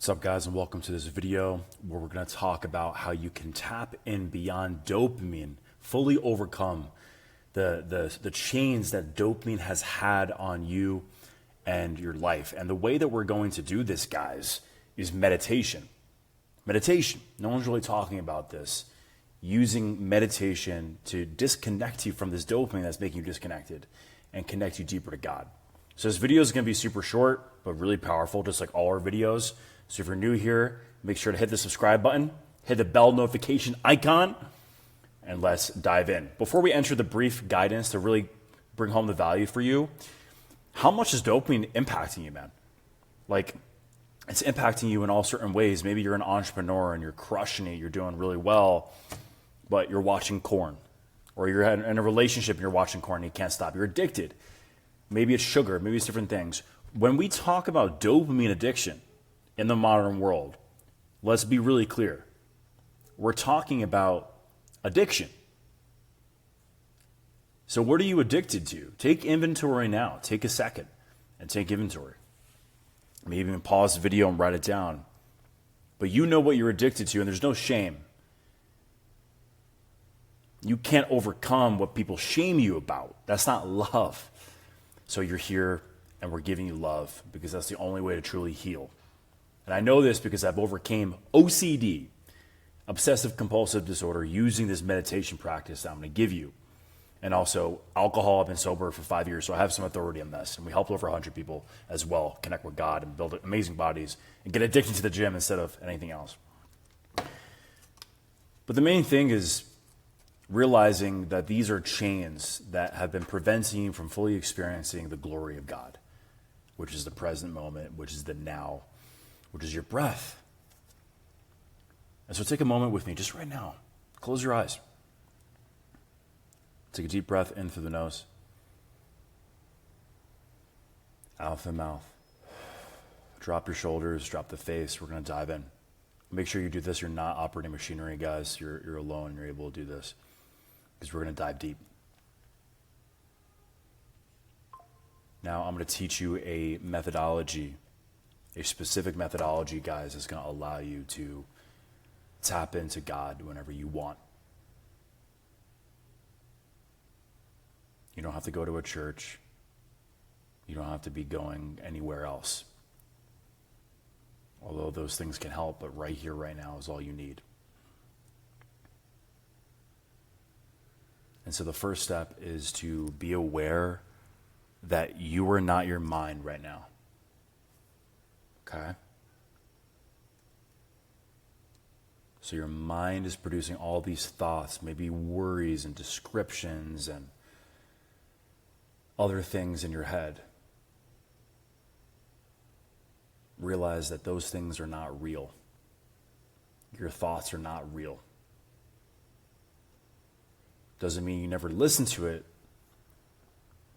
What's up, guys, and welcome to this video where we're going to talk about how you can tap in beyond dopamine, fully overcome the chains that dopamine has had on you and your life. And the way that we're going to do this, guys, is meditation. Meditation. No one's really talking about this. Using meditation to disconnect you from this dopamine that's making you disconnected and connect you deeper to God. So this video is going to be super short, but really powerful, just like all our videos. So if you're new here, make sure to hit the subscribe button, hit the bell notification icon, and let's dive in. Before we enter the brief guidance to really bring home the value for you, how much is dopamine impacting you, man? Like, it's impacting you in all certain ways. Maybe you're an entrepreneur and you're crushing it, you're doing really well, but you're watching porn. Or you're in a relationship and you're watching porn and you can't stop. You're addicted. Maybe it's sugar, maybe it's different things. When we talk about dopamine addiction in the modern world, let's be really clear. We're talking about addiction. So what are you addicted to? Take inventory now. Take a second and take inventory. Maybe even pause the video and write it down. But you know what you're addicted to, and there's no shame. You can't overcome what people shame you about. That's not love. So you're here, and we're giving you love because that's the only way to truly heal. And I know this because I've overcame OCD, obsessive compulsive disorder, using this meditation practice that I'm going to give you. And also alcohol. I've been sober for 5 years, so I have some authority on this. And we helped over 100 people as well connect with God and build amazing bodies and get addicted to the gym instead of anything else. But the main thing is realizing that these are chains that have been preventing you from fully experiencing the glory of God, which is the present moment, which is the now, which is your breath. And so take a moment with me just right now. Close your eyes. Take a deep breath in through the nose, out through the mouth. Drop your shoulders, drop the face. We're going to dive in. Make sure you do this. You're not operating machinery, guys. You're alone. You're able to do this because we're going to dive deep. Now I'm going to teach you a methodology, a specific methodology, guys, that's going to allow you to tap into God whenever you want. You don't have to go to a church. You don't have to be going anywhere else. Although those things can help, but right here, right now is all you need. And so the first step is to be aware that you are not your mind right now. Okay? So your mind is producing all these thoughts, maybe worries and descriptions and other things in your head. Realize that those things are not real. Your thoughts are not real. Doesn't mean you never listen to it,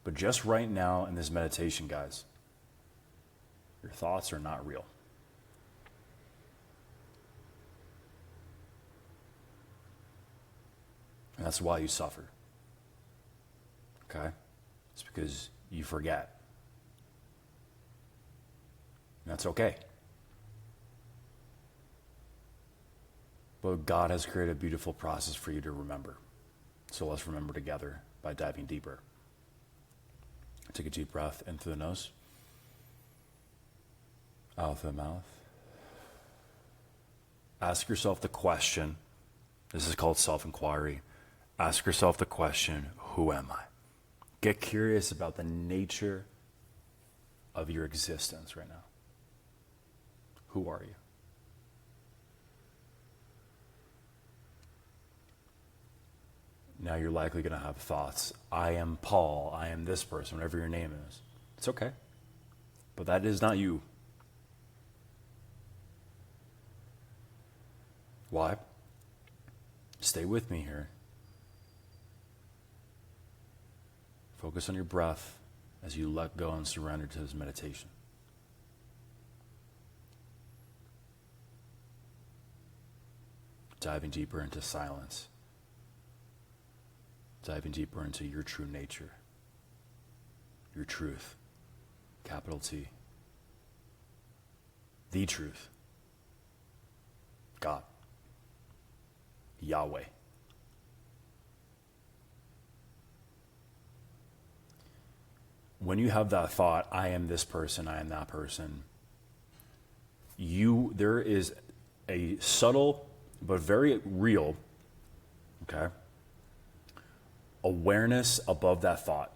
but just right now in this meditation, guys, your thoughts are not real. And that's why you suffer. Okay? It's because you forget. And that's okay. But God has created a beautiful process for you to remember. So let's remember together by diving deeper. Take a deep breath in through the nose, out through the mouth. Ask yourself the question. This is called self-inquiry. Ask yourself the question, who am I? Get curious about the nature of your existence right now. Who are you? Now you're likely going to have thoughts. I am Paul. I am this person, whatever your name is. It's okay. But that is not you. Why? Stay with me here. Focus on your breath as you let go and surrender to this meditation. Diving deeper into silence. Diving deeper into your true nature. Your truth. Capital T. The truth. God, Yahweh. When you have that thought, I am this person, I am that person, there is a subtle but very real, okay, awareness above that thought.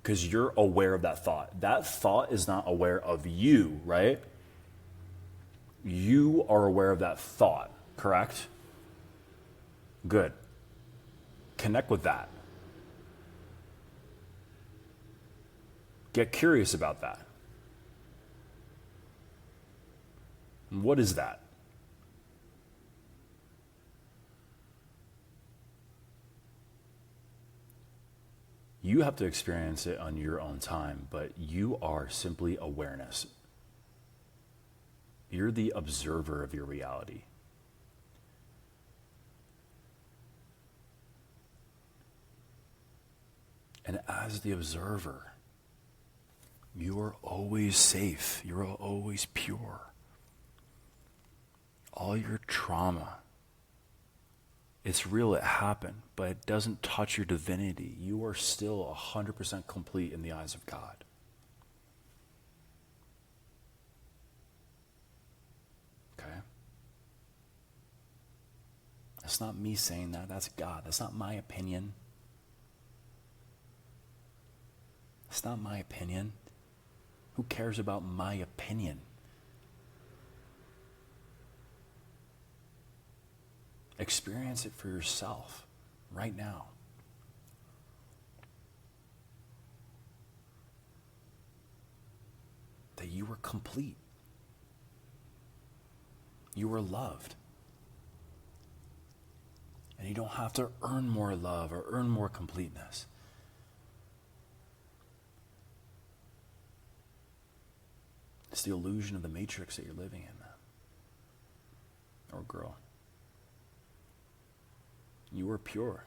Because you're aware of that thought. That thought is not aware of you, right? You are aware of that thought, correct? Good. Connect with that. Get curious about that. What is that? You have to experience it on your own time, but you are simply awareness. You're the observer of your reality. And as the observer, you are always safe. You're always pure. All your trauma, it's real, it happened, but it doesn't touch your divinity. You are still 100% complete in the eyes of God. Okay? That's not me saying that. That's God. That's not my opinion. It's not my opinion. Who cares about my opinion? Experience it for yourself right now. That you were complete. You were loved. And you don't have to earn more love or earn more completeness. It's the illusion of the matrix that you're living in, man. Or girl. You are pure.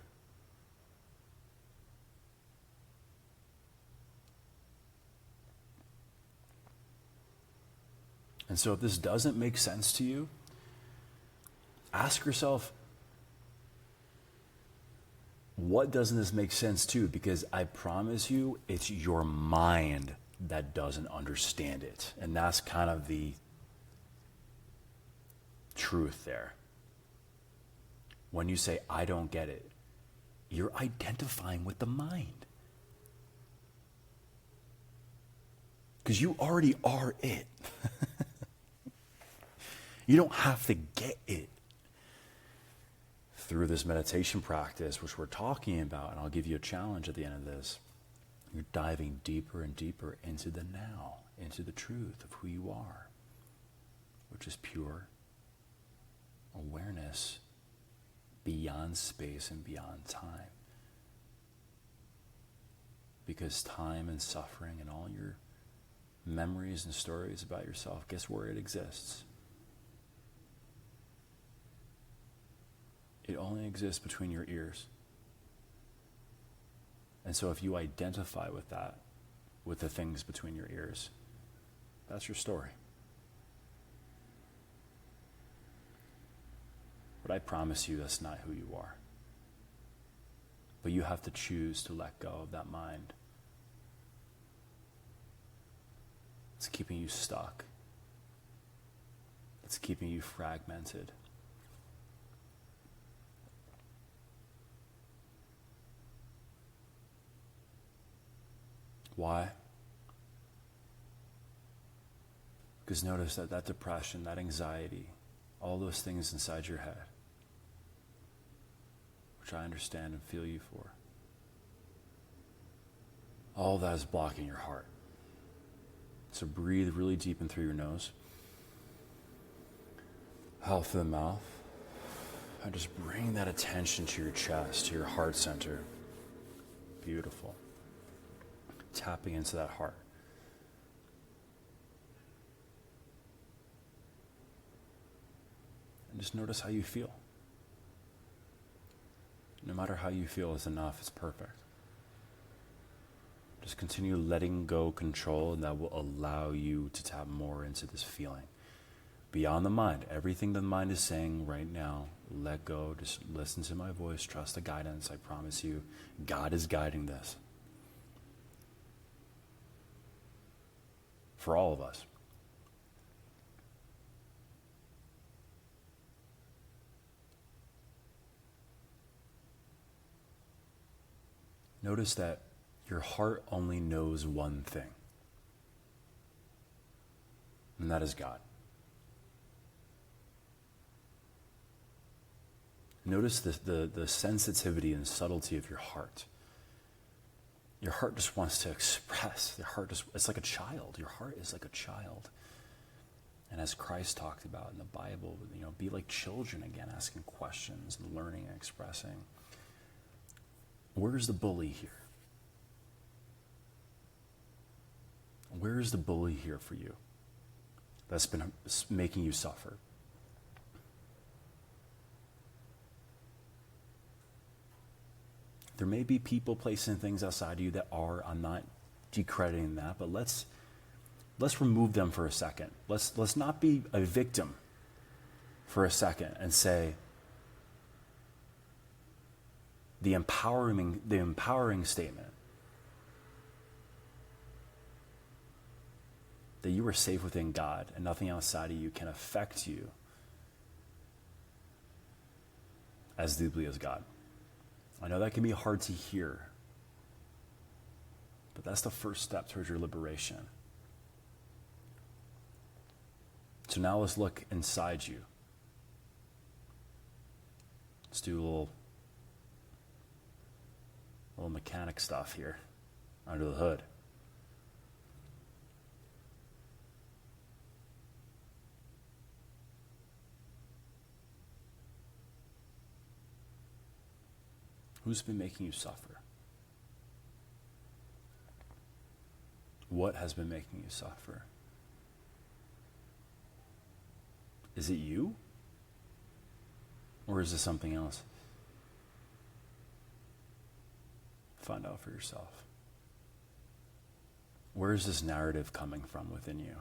And so if this doesn't make sense to you, ask yourself, what doesn't this make sense to? Because I promise you, it's your mind that doesn't understand it. And that's kind of the truth there. When you say, I don't get it, you're identifying with the mind. Because you already are it. You don't have to get it. Through this meditation practice, which we're talking about, and I'll give you a challenge at the end of this, you're diving deeper and deeper into the now, into the truth of who you are, which is pure awareness beyond space and beyond time. Because time and suffering and all your memories and stories about yourself, guess where it exists? It only exists between your ears. And so if you identify with that, with the things between your ears, that's your story. But I promise you that's not who you are. But you have to choose to let go of that mind. It's keeping you stuck. It's keeping you fragmented. Why? Because notice that depression, that anxiety, all those things inside your head, which I understand and feel you for, all that is blocking your heart. So breathe really deep in through your nose, out through the mouth, and just bring that attention to your chest, to your heart center. Beautiful. Tapping into that heart. And just notice how you feel. No matter how you feel is enough, it's perfect. Just continue letting go control, and that will allow you to tap more into this feeling beyond the mind. Everything the mind is saying right now, let go. Just listen to my voice. Trust the guidance. I promise you, God is guiding this. For all of us. Notice that your heart only knows one thing, and that is God. Notice the sensitivity and subtlety of your heart. Your heart just wants to express. It's like a child. Your heart is like a child. And as Christ talked about in the Bible, be like children again, asking questions and learning and expressing. Where's the bully here? Where is the bully here for you that's been making you suffer? There may be people, placing things outside of you that are, I'm not decrediting that, but let's remove them for a second. Let's not be a victim for a second and say the empowering statement that you are safe within God and nothing outside of you can affect you as deeply as God. I know that can be hard to hear, but that's the first step towards your liberation. So now let's look inside you. Let's do a little mechanic stuff here under the hood. Who's been making you suffer? What has been making you suffer? Is it you? Or is this something else? Find out for yourself. Where is this narrative coming from within you?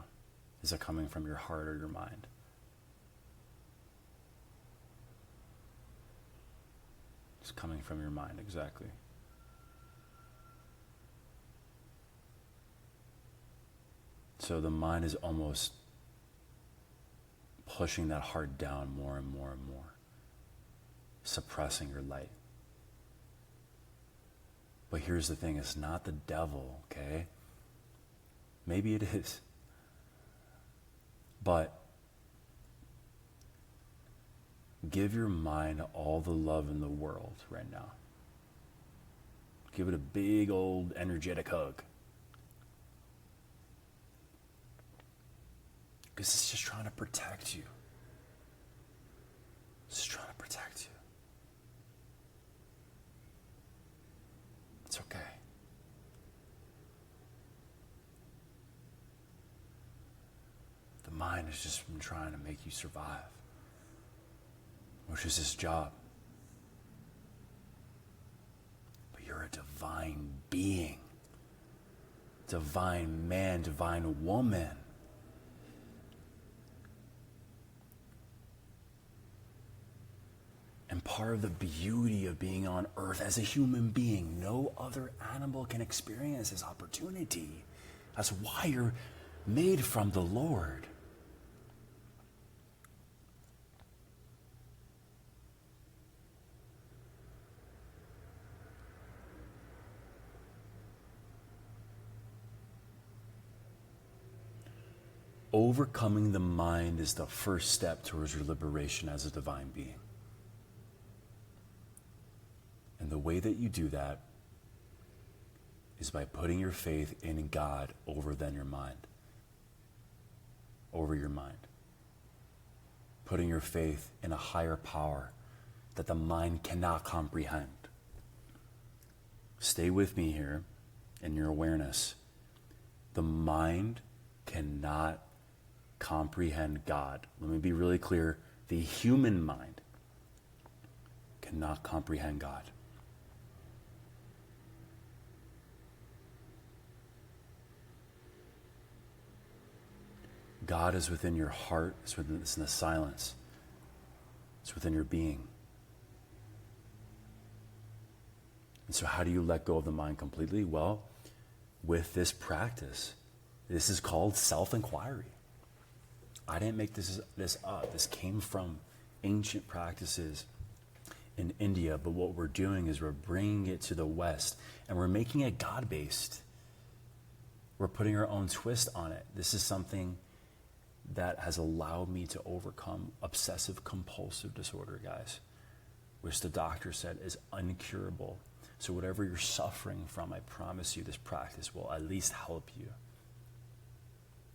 Is it coming from your heart or your mind? It's coming from your mind, exactly. So the mind is almost pushing that heart down more and more and more, suppressing your light. But here's the thing, it's not the devil, okay? Maybe it is. But give your mind all the love in the world right now. Give it a big old energetic hug. Because it's just trying to protect you. It's just trying to protect you. It's okay. The mind has just been trying to make you survive, which is its job. But you're a divine being, divine man, divine woman. And part of the beauty of being on earth as a human being, no other animal can experience this opportunity. That's why you're made from the Lord. Overcoming the mind is the first step towards your liberation as a divine being. And the way that you do that is by putting your faith in God over your mind. Putting your faith in a higher power that the mind cannot comprehend. Stay with me here in your awareness. The mind cannot comprehend God. Let me be really clear. The human mind cannot comprehend God. God is within your heart. It's in the silence. It's within your being. And so how do you let go of the mind completely? Well, with this practice. This is called self-inquiry. I didn't make this up. This came from ancient practices in India, but what we're doing is we're bringing it to the West, and we're making it God-based. We're putting our own twist on it. This is something that has allowed me to overcome obsessive compulsive disorder, guys, which the doctor said is incurable. So whatever you're suffering from, I promise you this practice will at least help you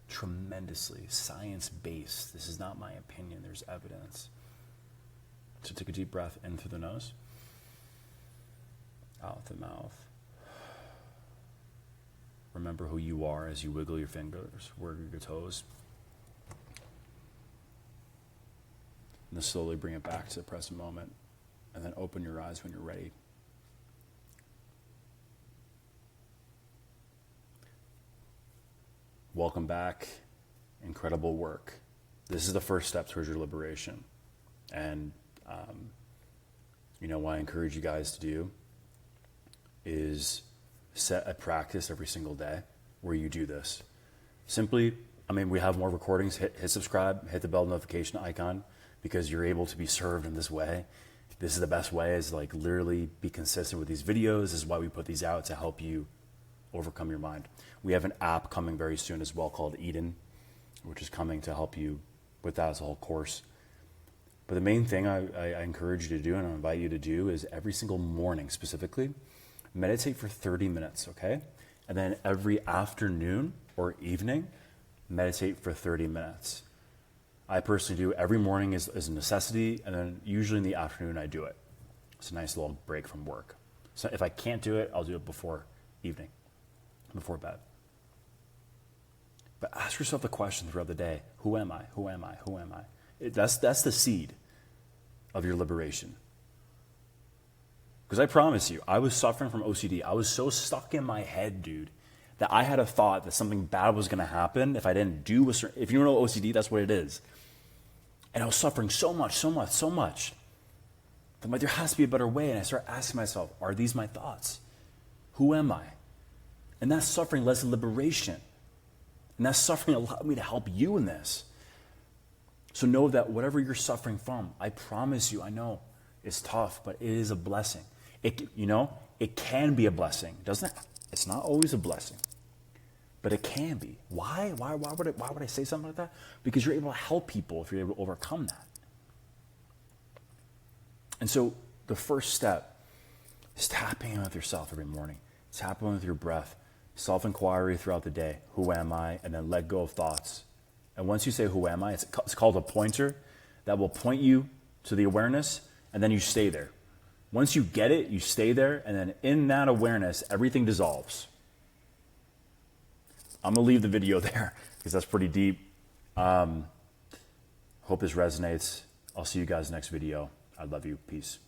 tremendously. Science-based. This is not my opinion. There's evidence. So take a deep breath in through the nose, out the mouth. Remember who you are as you wiggle your fingers, wiggle your toes. And then slowly bring it back to the present moment. And then open your eyes when you're ready. Welcome back. Incredible work. This is the first step towards your liberation. And, what I encourage you guys to do is set a practice every single day where you do this. Simply, we have more recordings. Hit subscribe, hit the bell notification icon, because you're able to be served in this way. This is the best way, is like literally be consistent with these videos. This is why we put these out, to help you overcome your mind. We have an app coming very soon as well called Eden, which is coming to help you with that as a whole course. But the main thing I encourage you to do, and I invite you to do, is every single morning specifically, meditate for 30 minutes, okay? And then every afternoon or evening, meditate for 30 minutes. I personally do every morning is a necessity, and then usually in the afternoon I do it. It's a nice little break from work. So if I can't do it, I'll do it before evening, before bed. But ask yourself the question throughout the day: who am I? Who am I? Who am I? That's the seed of your liberation. Because I promise you, I was suffering from OCD. I was so stuck in my head, dude, that I had a thought that something bad was going to happen if I didn't do a certain... If you don't know OCD, that's what it is. And I was suffering so much. I'm like, there has to be a better way. And I start asking myself, are these my thoughts? Who am I? And that suffering led to liberation. And that suffering allowed me to help you in this. So know that whatever you're suffering from, I promise you, I know it's tough, but it is a blessing. It can be a blessing, doesn't it? It's not always a blessing, but it can be. Why? Why would I say something like that? Because you're able to help people if you're able to overcome that. And so the first step is tapping in with yourself every morning. Tapping in with your breath. Self-inquiry throughout the day. Who am I? And then let go of thoughts. And once you say, who am I? It's called a pointer that will point you to the awareness, and then you stay there. Once you get it, you stay there, and then in that awareness, everything dissolves. I'm going to leave the video there because that's pretty deep. Hope this resonates. I'll see you guys next video. I love you. Peace.